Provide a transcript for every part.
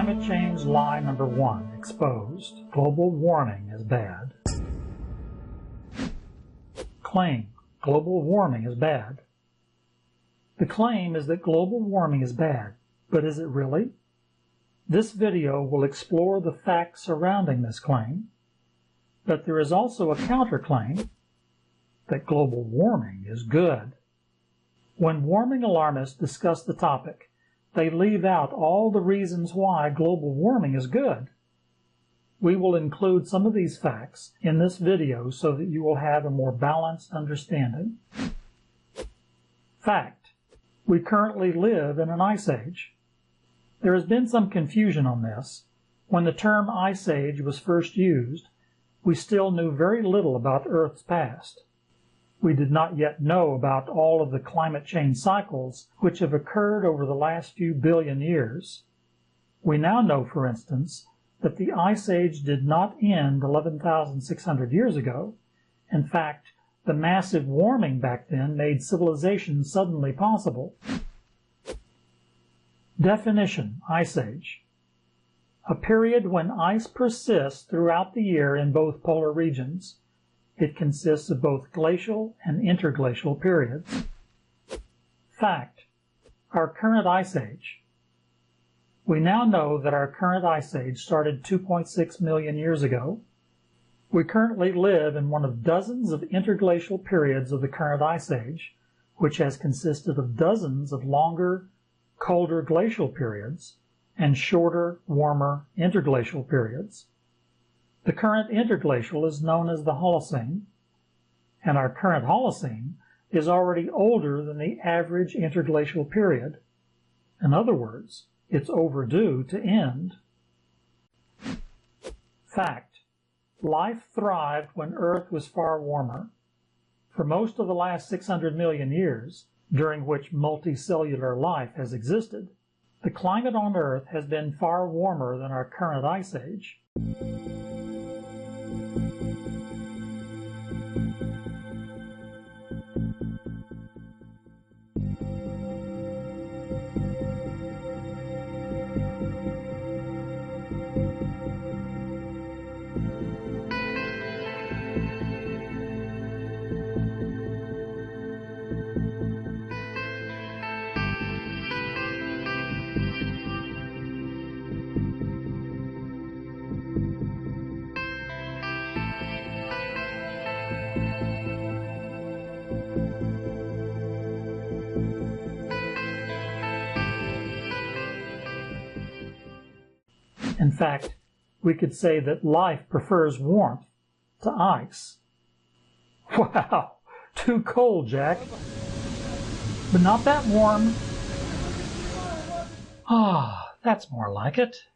Climate change lie number 1 exposed. Global warming is bad. Claim: global warming is bad. The claim is that global warming is bad, but is it really? This video will explore the facts surrounding this claim, but there is also a counterclaim that global warming is good. When warming alarmists discuss the topic, they leave out all the reasons why global warming is good. We will include some of these facts in this video so that you will have a more balanced understanding. Fact: we currently live in an ice age. There has been some confusion on this. When the term ice age was first used, we still knew very little about Earth's past. We did not yet know about all of the climate change cycles which have occurred over the last few billion years. We now know, for instance, that the Ice Age did not end 11,600 years ago. In fact, the massive warming back then made civilization suddenly possible. Definition: Ice Age. A period when ice persists throughout the year in both polar regions. It consists of both glacial and interglacial periods. Fact: our current ice age. We now know that our current ice age started 2.6 million years ago. We currently live in one of dozens of interglacial periods of the current ice age, which has consisted of dozens of longer, colder glacial periods and shorter, warmer interglacial periods. The current interglacial is known as the Holocene, and our current Holocene is already older than the average interglacial period. In other words, it's overdue to end. Fact: life thrived when Earth was far warmer. For most of the last 600 million years, during which multicellular life has existed, the climate on Earth has been far warmer than our current ice age. In fact, we could say that life prefers warmth to ice. Wow, too cold, Jack. But not that warm. Ah, that's more like it.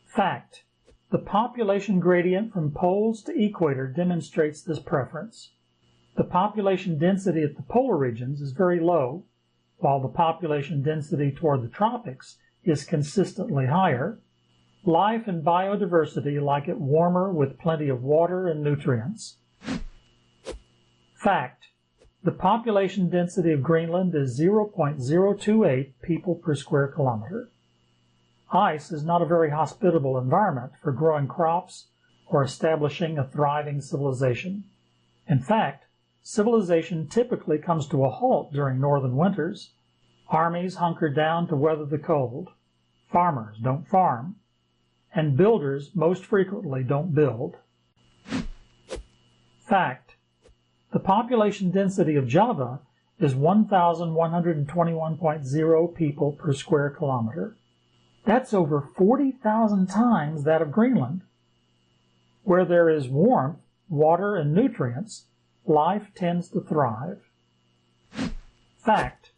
Fact: the population gradient from poles to equator demonstrates this preference. The population density at the polar regions is very low, while the population density toward the tropics is consistently higher. Life and biodiversity like it warmer with plenty of water and nutrients. Fact: the population density of Greenland is 0.028 people per square kilometer. Ice is not a very hospitable environment for growing crops or establishing a thriving civilization. In fact, civilization typically comes to a halt during northern winters. Armies hunker down to weather the cold. Farmers don't farm. And builders most frequently don't build. Fact: the population density of Java is 1,121.0 people per square kilometer. That's over 40,000 times that of Greenland. Where there is warmth, water, and nutrients, life tends to thrive. Fact: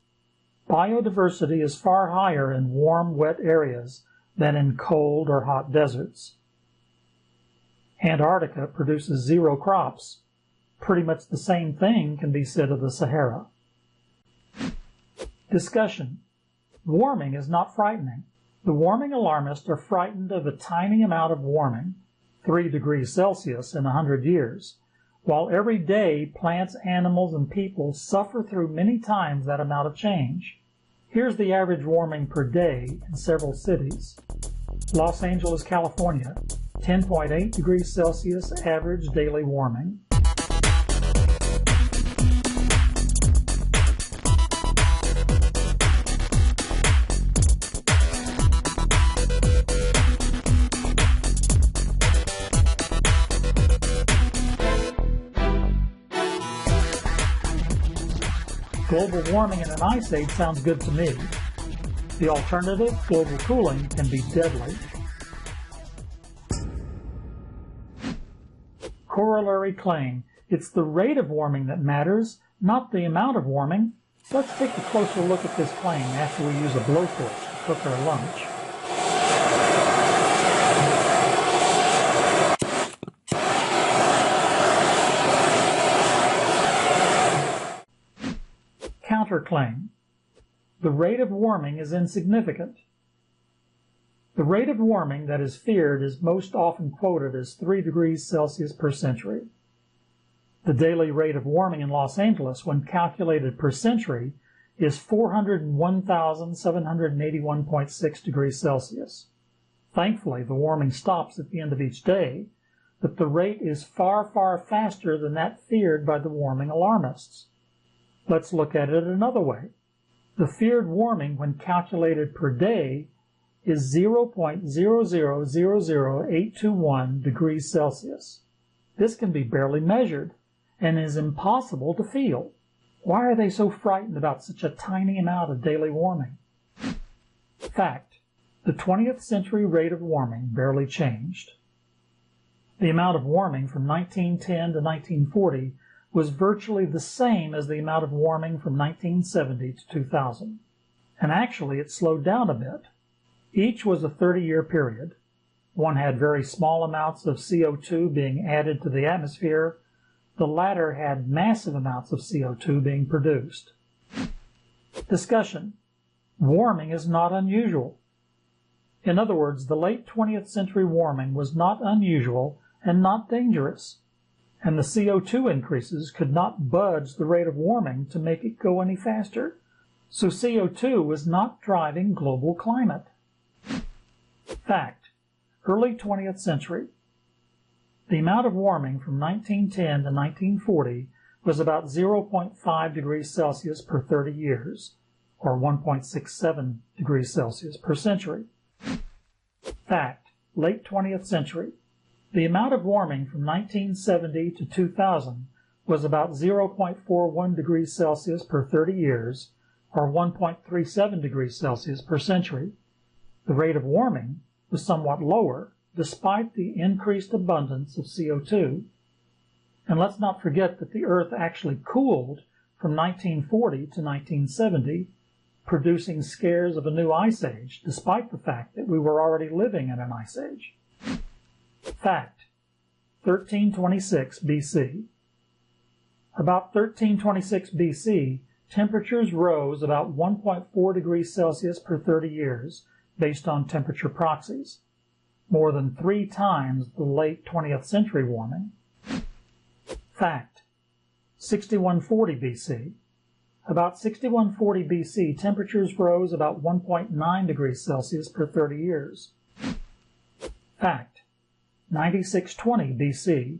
biodiversity is far higher in warm, wet areas than in cold or hot deserts. Antarctica produces 0 crops. Pretty much the same thing can be said of the Sahara. Discussion: warming is not frightening. The warming alarmists are frightened of a tiny amount of warming, 3 degrees Celsius in 100 years, while every day plants, animals, and people suffer through many times that amount of change. Here's the average warming per day in several cities. Los Angeles, California, 10.8 degrees Celsius average daily warming. Global warming in an ice age sounds good to me. The alternative, global cooling, can be deadly. Corollary claim. It's the rate of warming that matters, not the amount of warming. Let's take a closer look at this claim after we use a blowtorch to cook our lunch. Counterclaim. The rate of warming is insignificant. The rate of warming that is feared is most often quoted as 3 degrees Celsius per century. The daily rate of warming in Los Angeles, when calculated per century, is 401,781.6 degrees Celsius. Thankfully, the warming stops at the end of each day, but the rate is far, far faster than that feared by the warming alarmists. Let's look at it another way. The feared warming, when calculated per day, is 0.0000821 degrees Celsius. This can be barely measured and is impossible to feel. Why are they so frightened about such a tiny amount of daily warming? Fact: the 20th century rate of warming barely changed. The amount of warming from 1910 to 1940 was virtually the same as the amount of warming from 1970 to 2000. And actually, it slowed down a bit. Each was a 30-year period. One had very small amounts of CO2 being added to the atmosphere. The latter had massive amounts of CO2 being produced. Discussion. Warming is not unusual. In other words, the late 20th century warming was not unusual and not dangerous. And the CO2 increases could not budge the rate of warming to make it go any faster. So CO2 was not driving global climate. Fact: early 20th century. The amount of warming from 1910 to 1940 was about 0.5 degrees Celsius per 30 years, or 1.67 degrees Celsius per century. Fact: late 20th century. The amount of warming from 1970 to 2000 was about 0.41 degrees Celsius per 30 years, or 1.37 degrees Celsius per century. The rate of warming was somewhat lower, despite the increased abundance of CO2. And let's not forget that the Earth actually cooled from 1940 to 1970, producing scares of a new ice age, despite the fact that we were already living in an ice age. Fact: 1326 BC. About 1326 BC, temperatures rose about 1.4 degrees Celsius per 30 years, based on temperature proxies, more than 3 times the late 20th century warming. Fact: 6140 BC. About 6140 BC, temperatures rose about 1.9 degrees Celsius per 30 years. Fact: 9620 BC.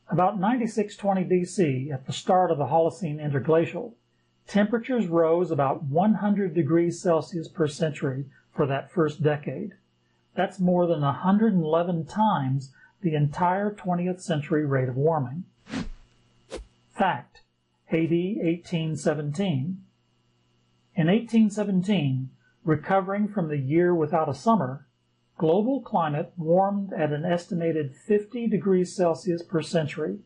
About 9620 BC, at the start of the Holocene interglacial, temperatures rose about 100 degrees Celsius per century for that first decade. That's more than 111 times the entire 20th century rate of warming. Fact: AD 1817. In 1817, recovering from the year without a summer, global climate warmed at an estimated 50 degrees Celsius per century,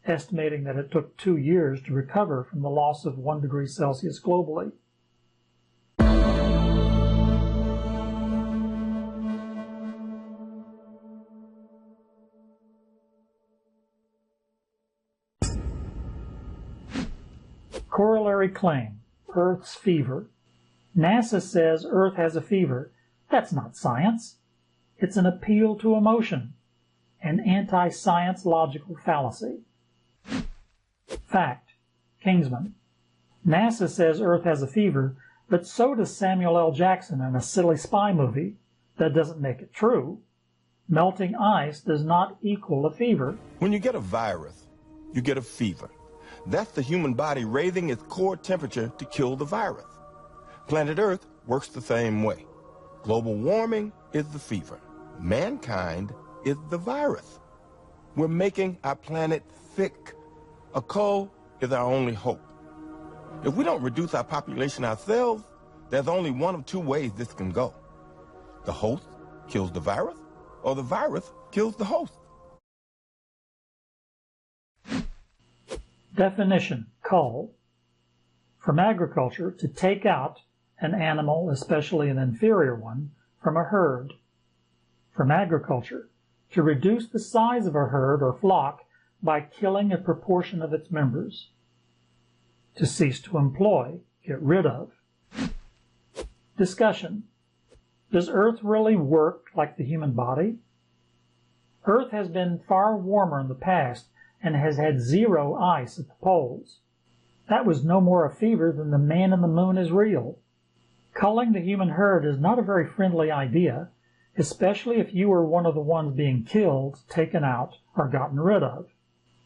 estimating that it took 2 years to recover from the loss of 1 degree Celsius globally. Corollary claim: Earth's fever. NASA says Earth has a fever. That's not science. It's an appeal to emotion, an anti-science logical fallacy. Fact: Kingsman. NASA says Earth has a fever, But so does Samuel L. Jackson in a silly spy movie. That doesn't make it true. Melting ice does not equal a fever. When you get a virus, you get a fever. That's the human body raising its core temperature to kill the virus. Planet Earth works the same way. Global warming is the fever. Mankind is the virus. We're making our planet sick. A cold is our only hope. If we don't reduce our population ourselves, there's only one of two ways this can go. The host kills the virus, or the virus kills the host. Definition: cull. From agriculture, to take out an animal, especially an inferior one, from a herd. From agriculture, to reduce the size of a herd or flock by killing a proportion of its members. To cease to employ, get rid of. Discussion: does Earth really work like the human body? Earth has been far warmer in the past and has had zero ice at the poles. That was no more a fever than the man in the moon is real. Culling the human herd is not a very friendly idea, especially if you were one of the ones being killed, taken out, or gotten rid of.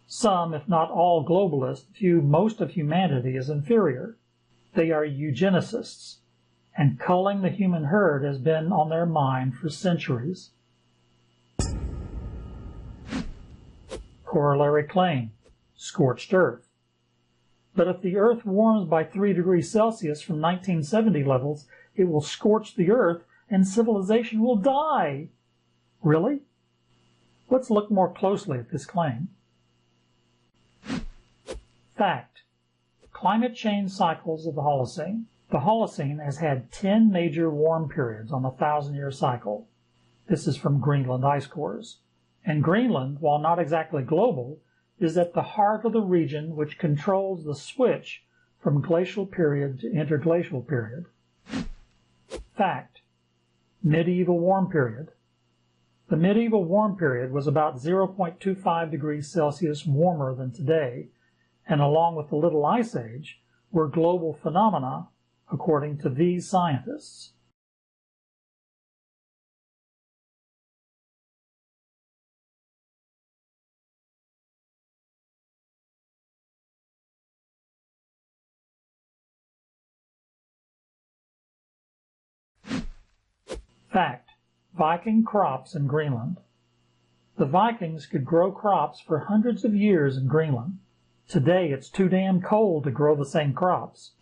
Some, if not all globalists, view most of humanity as inferior. They are eugenicists, and culling the human herd has been on their mind for centuries. Corollary claim: scorched earth. But if the earth warms by 3 degrees Celsius from 1970 levels, it will scorch the earth and civilization will die. Really? Let's look more closely at this claim. Fact: climate change cycles of the Holocene. The Holocene has had 10 major warm periods on a 1,000-year cycle. This is from Greenland ice cores. And Greenland, while not exactly global, is at the heart of the region which controls the switch from glacial period to interglacial period. Fact: medieval warm period. The medieval warm period was about 0.25 degrees Celsius warmer than today, and along with the Little Ice Age, were global phenomena, according to these scientists. Fact: Viking crops in Greenland. The Vikings could grow crops for hundreds of years in Greenland. Today it's too damn cold to grow the same crops.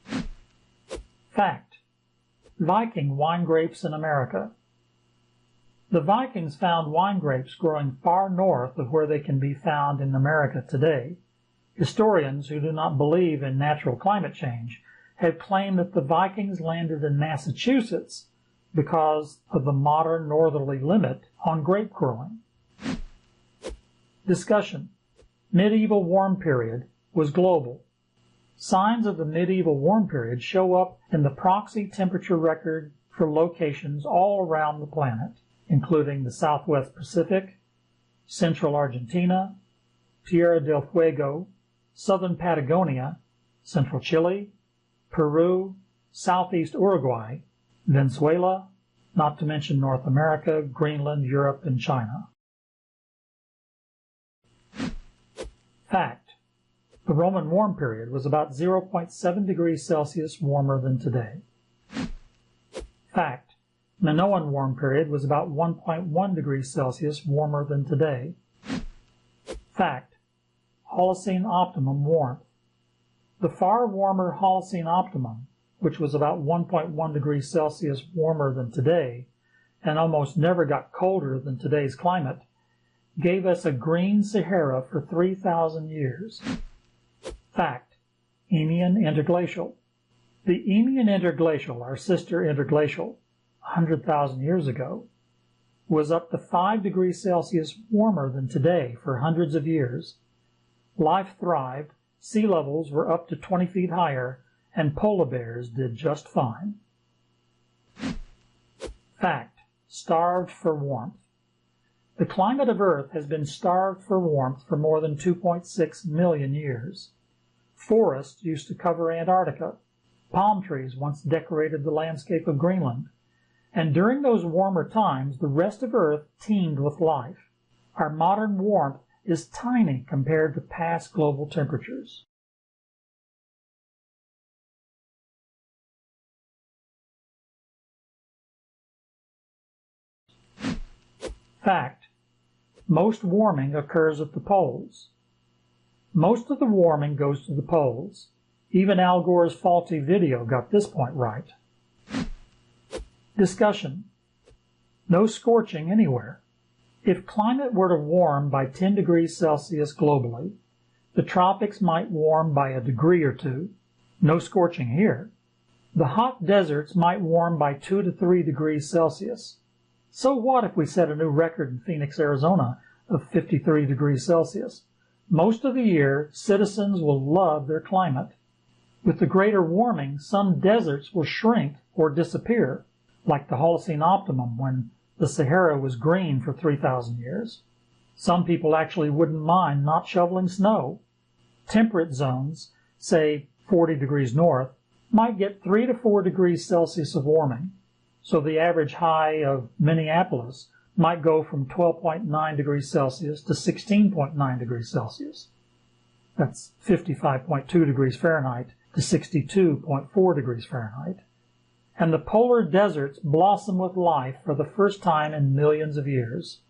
Fact: Viking wine grapes in America. The Vikings found wine grapes growing far north of where they can be found in America today. Historians who do not believe in natural climate change have claimed that the Vikings landed in Massachusetts because of the modern northerly limit on grape growing. Discussion: medieval warm period was global. Signs of the medieval warm period show up in the proxy temperature record for locations all around the planet, including the Southwest Pacific, central Argentina, Tierra del Fuego, southern Patagonia, central Chile, Peru, southeast Uruguay, Venezuela, not to mention North America, Greenland, Europe, and China. Fact: the Roman warm period was about 0.7 degrees Celsius warmer than today. Fact: Minoan warm period was about 1.1 degrees Celsius warmer than today. Fact: Holocene optimum warmth. The far warmer Holocene optimum, which was about 1.1 degrees Celsius warmer than today, and almost never got colder than today's climate, gave us a green Sahara for 3,000 years. Fact: Eemian interglacial. The Eemian interglacial, our sister interglacial, 100,000 years ago, was up to 5 degrees Celsius warmer than today for hundreds of years. Life thrived, sea levels were up to 20 feet higher, and polar bears did just fine. Fact: starved for warmth. The climate of Earth has been starved for warmth for more than 2.6 million years. Forests used to cover Antarctica. Palm trees once decorated the landscape of Greenland, and during those warmer times, the rest of Earth teemed with life. Our modern warmth is tiny compared to past global temperatures. Fact: most warming occurs at the poles. Most of the warming goes to the poles. Even Al Gore's faulty video got this point right. Discussion: no scorching anywhere. If climate were to warm by 10 degrees Celsius globally, the tropics might warm by a degree or two. No scorching here. The hot deserts might warm by 2 to 3 degrees Celsius. So what if we set a new record in Phoenix, Arizona of 53 degrees Celsius? Most of the year, citizens will love their climate. With the greater warming, some deserts will shrink or disappear, like the Holocene optimum when the Sahara was green for 3,000 years. Some people actually wouldn't mind not shoveling snow. Temperate zones, say 40 degrees north, might get 3 to 4 degrees Celsius of warming. So the average high of Minneapolis might go from 12.9 degrees Celsius to 16.9 degrees Celsius. That's 55.2 degrees Fahrenheit to 62.4 degrees Fahrenheit. And the polar deserts blossom with life for the first time in millions of years.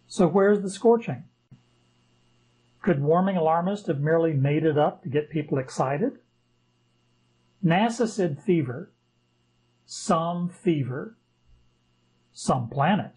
So where's the scorching? Could warming alarmists have merely made it up to get people excited? NASA said fever. Some fever. Some planet.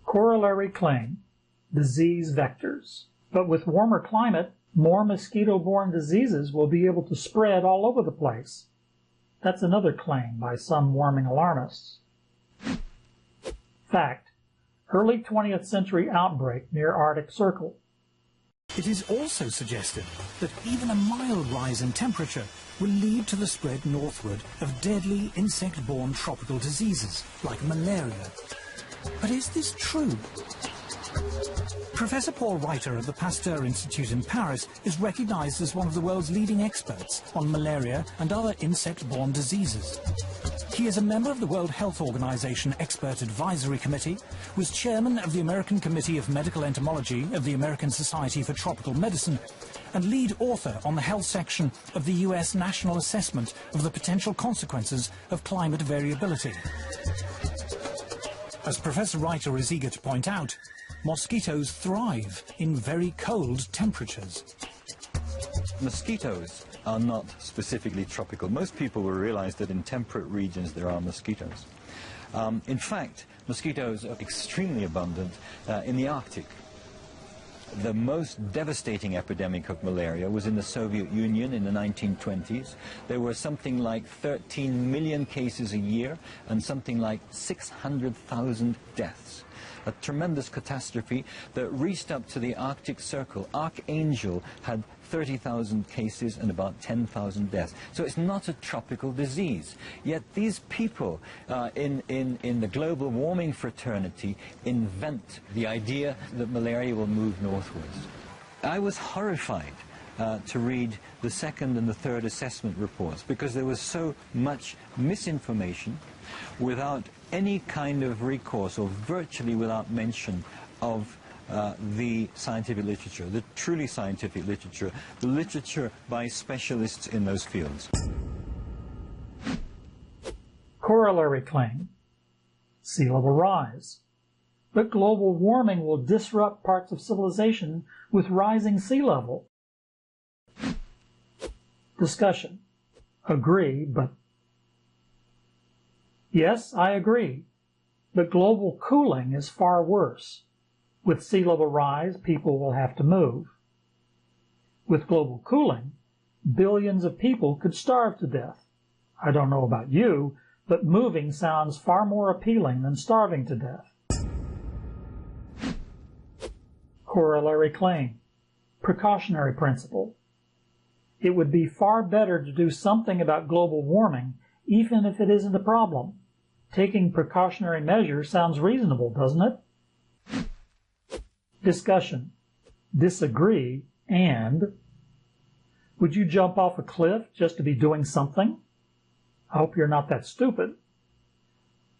Corollary claim: disease vectors. But with warmer climate, more mosquito-borne diseases will be able to spread all over the place. That's another claim by some warming alarmists. Fact: early 20th century outbreak near Arctic Circle. It is also suggested that even a mild rise in temperature will lead to the spread northward of deadly insect-borne tropical diseases like malaria. But is this true? Professor Paul Reiter of the Pasteur Institute in Paris is recognized as one of the world's leading experts on malaria and other insect-borne diseases. He is a member of the World Health Organization Expert Advisory Committee, was chairman of the American Committee of Medical Entomology of the American Society for Tropical Medicine, and lead author on the health section of the US National Assessment of the Potential Consequences of Climate Variability. As Professor Reiter is eager to point out, mosquitoes thrive in very cold temperatures. Mosquitoes are not specifically tropical. Most people will realize that in temperate regions there are mosquitoes. In fact, mosquitoes are extremely abundant in the Arctic. The most devastating epidemic of malaria was in the Soviet Union in the 1920s. There were something like 13 million cases a year and something like 600,000 deaths. A tremendous catastrophe that reached up to the Arctic Circle. Archangel had 30,000 cases and about 10,000 deaths. So it's not a tropical disease. Yet these people in the global warming fraternity invent the idea that malaria will move northwards. I was horrified to read the second and the third assessment reports because there was so much misinformation without any kind of recourse, or virtually without mention of the scientific literature, the truly scientific literature, the literature by specialists in those fields. Corollary claim: sea level rise. But global warming will disrupt parts of civilization with rising sea level. Discussion: agree, but... Yes, I agree, but global cooling is far worse. With sea level rise, people will have to move. With global cooling, billions of people could starve to death. I don't know about you, but moving sounds far more appealing than starving to death. Corollary claim: precautionary principle. It would be far better to do something about global warming, even if it isn't a problem. Taking precautionary measures sounds reasonable, doesn't it? Discussion: disagree and... Would you jump off a cliff just to be doing something? I hope you're not that stupid.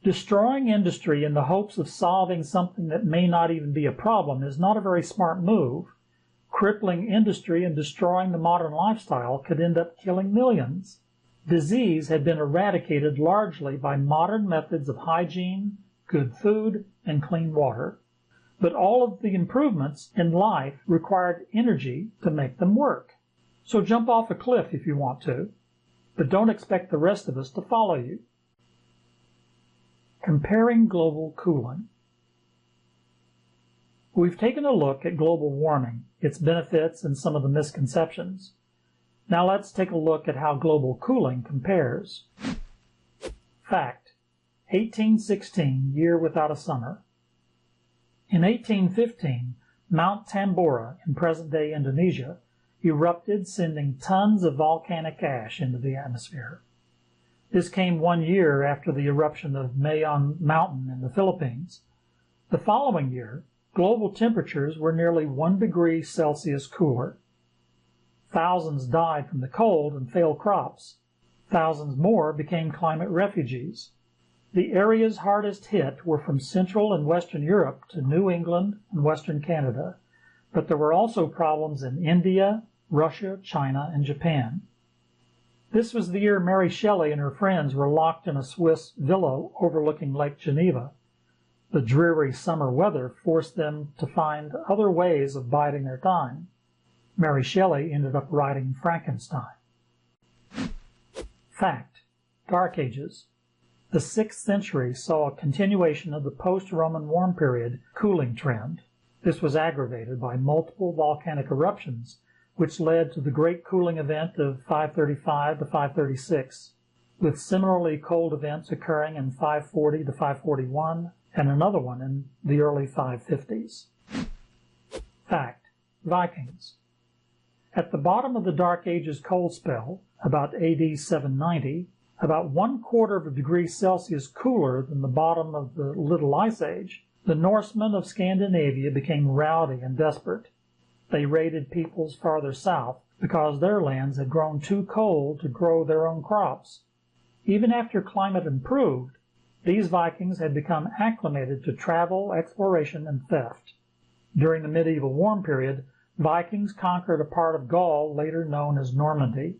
Destroying industry in the hopes of solving something that may not even be a problem is not a very smart move. Crippling industry and destroying the modern lifestyle could end up killing millions. Disease had been eradicated largely by modern methods of hygiene, good food, and clean water. But all of the improvements in life required energy to make them work. So jump off a cliff if you want to, but don't expect the rest of us to follow you. Comparing global cooling. We've taken a look at global warming, its benefits, and some of the misconceptions. Now let's take a look at how global cooling compares. Fact: 1816, year without a summer. In 1815, Mount Tambora in present-day Indonesia erupted, sending tons of volcanic ash into the atmosphere. This came 1 year after the eruption of Mayon Mountain in the Philippines. The following year, global temperatures were nearly 1 degree Celsius cooler. Thousands died from the cold and failed crops. Thousands more became climate refugees. The areas hardest hit were from Central and Western Europe to New England and Western Canada, but there were also problems in India, Russia, China, and Japan. This was the year Mary Shelley and her friends were locked in a Swiss villa overlooking Lake Geneva. The dreary summer weather forced them to find other ways of biding their time. Mary Shelley ended up writing Frankenstein. Fact: Dark Ages. The 6th century saw a continuation of the post-Roman warm period cooling trend. This was aggravated by multiple volcanic eruptions, which led to the Great Cooling Event of 535 to 536, with similarly cold events occurring in 540 to 541, and another one in the early 550s. Fact: Vikings. At the bottom of the Dark Ages cold spell, about AD 790, about 1/4 of a degree Celsius cooler than the bottom of the Little Ice Age, the Norsemen of Scandinavia became rowdy and desperate. They raided peoples farther south because their lands had grown too cold to grow their own crops. Even after climate improved, these Vikings had become acclimated to travel, exploration, and theft. During the medieval warm period, Vikings conquered a part of Gaul later known as Normandy,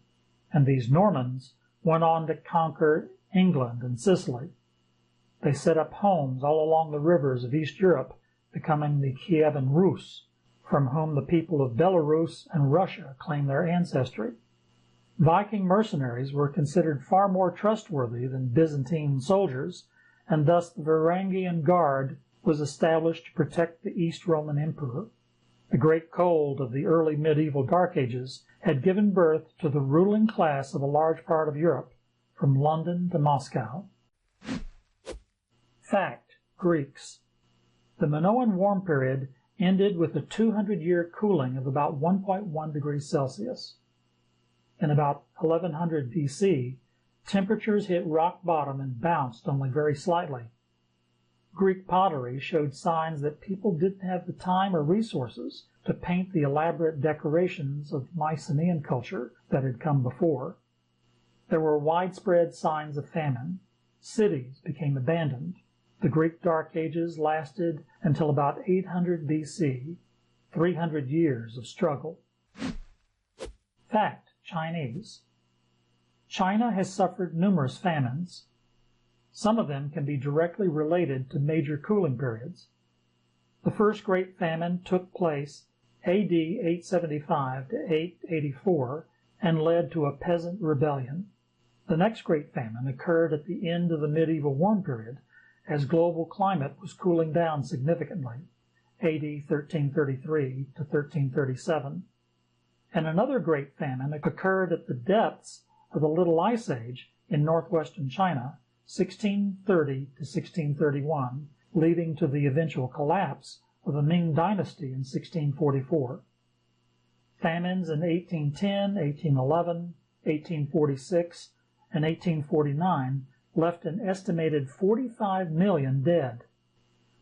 and these Normans went on to conquer England and Sicily. They set up homes all along the rivers of East Europe, becoming the Kievan Rus, from whom the people of Belarus and Russia claim their ancestry. Viking mercenaries were considered far more trustworthy than Byzantine soldiers, and thus the Varangian Guard was established to protect the East Roman Emperor. The great cold of the early medieval Dark Ages had given birth to the ruling class of a large part of Europe, from London to Moscow. Fact: Greeks. The Minoan warm period ended with a 200-year cooling of about 1.1 degrees Celsius. In about 1100 BC, temperatures hit rock bottom and bounced only very slightly. Greek pottery showed signs that people didn't have the time or resources to paint the elaborate decorations of Mycenaean culture that had come before. There were widespread signs of famine. Cities became abandoned. The Greek Dark Ages lasted until about 800 BC, 300 years of struggle. Fact: Chinese. China has suffered numerous famines. Some of them can be directly related to major cooling periods. The first great famine took place AD 875 to 884 and led to a peasant rebellion. The next great famine occurred at the end of the medieval warm period as global climate was cooling down significantly, AD 1333 to 1337. And another great famine occurred at the depths of the Little Ice Age in northwestern China, 1630 to 1631, leading to the eventual collapse of the Ming Dynasty in 1644. Famines in 1810, 1811, 1846, and 1849 left an estimated 45 million dead.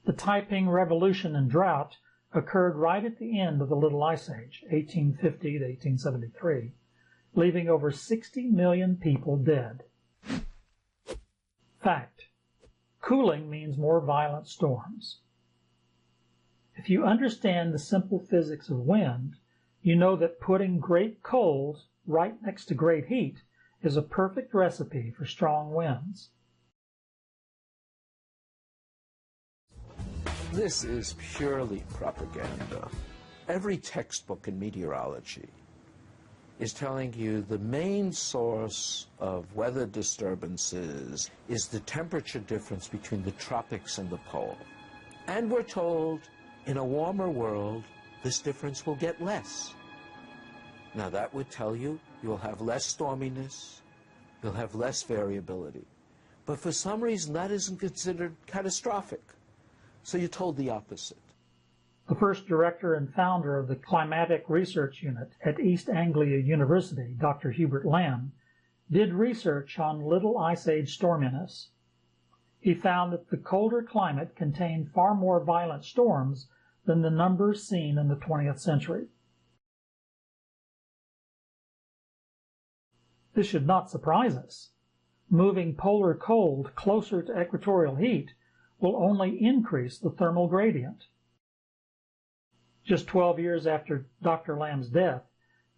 The Taiping Revolution and Drought occurred right at the end of the Little Ice Age, 1850 to 1873, leaving over 60 million people dead. Fact: Cooling means more violent storms. If you understand the simple physics of wind, you know that putting great cold right next to great heat is a perfect recipe for strong winds. This is purely propaganda. Every textbook in meteorology is telling you the main source of weather disturbances is the temperature difference between the tropics and the pole. And we're told in a warmer world, this difference will get less. Now that would tell you you'll have less storminess, you'll have less variability. But for some reason, that isn't considered catastrophic. So you're told the opposite. The first director and founder of the Climatic Research Unit at East Anglia University, Dr. Hubert Lamb, did research on Little Ice Age storminess. He found that the colder climate contained far more violent storms than the numbers seen in the 20th century. This should not surprise us. Moving polar cold closer to equatorial heat will only increase the thermal gradient. Just 12 years after Dr. Lamb's death,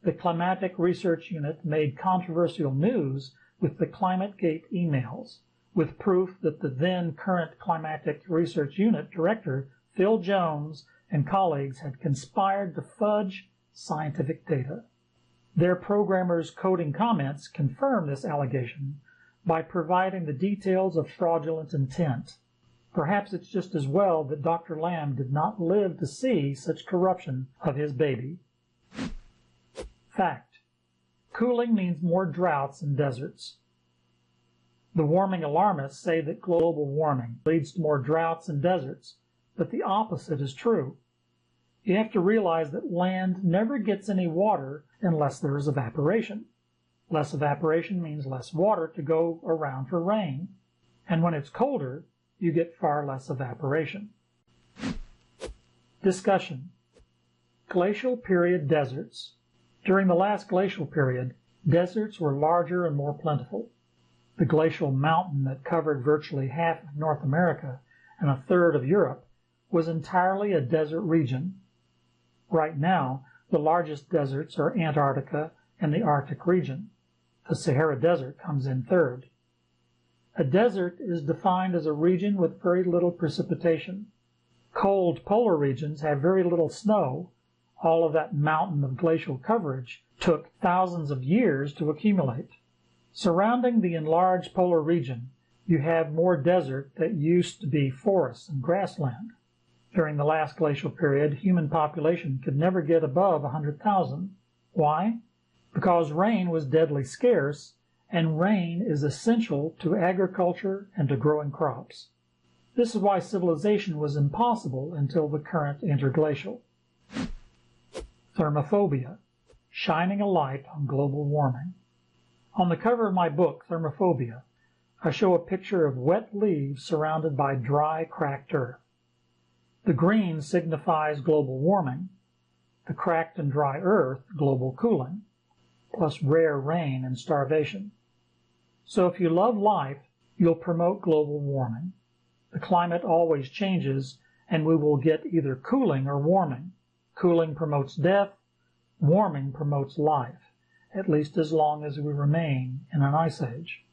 the Climatic Research Unit made controversial news with the ClimateGate emails, with proof that the then current Climatic Research Unit director, Phil Jones, and colleagues had conspired to fudge scientific data. Their programmer's coding comments confirm this allegation by providing the details of fraudulent intent. Perhaps it's just as well that Dr. Lamb did not live to see such corruption of his baby. Fact: Cooling means more droughts and deserts. The warming alarmists say that global warming leads to more droughts and deserts, but the opposite is true. You have to realize that land never gets any water unless there is evaporation. Less evaporation means less water to go around for rain. And when it's colder, you get far less evaporation. Discussion: Glacial period deserts. During the last glacial period, deserts were larger and more plentiful. The glacial mountain that covered virtually half of North America and a third of Europe was entirely a desert region. Right now, the largest deserts are Antarctica and the Arctic region. The Sahara Desert comes in third. A desert is defined as a region with very little precipitation. Cold polar regions have very little snow. All of that mountain of glacial coverage took thousands of years to accumulate. Surrounding the enlarged polar region You have more desert that used to be forests and grassland. During the last glacial period, human population could never get above 100,000. Why? Because rain was deadly scarce, and rain is essential to agriculture and to growing crops. This is why civilization was impossible until the current interglacial. Thermophobia, shining a light on global warming. On the cover of my book, Thermophobia, I show a picture of wet leaves surrounded by dry, cracked earth. The green signifies global warming, the cracked and dry earth, global cooling, plus rare rain and starvation. So if you love life, you'll promote global warming. The climate always changes, and we will get either cooling or warming. Cooling promotes death, warming promotes life, at least as long as we remain in an ice age.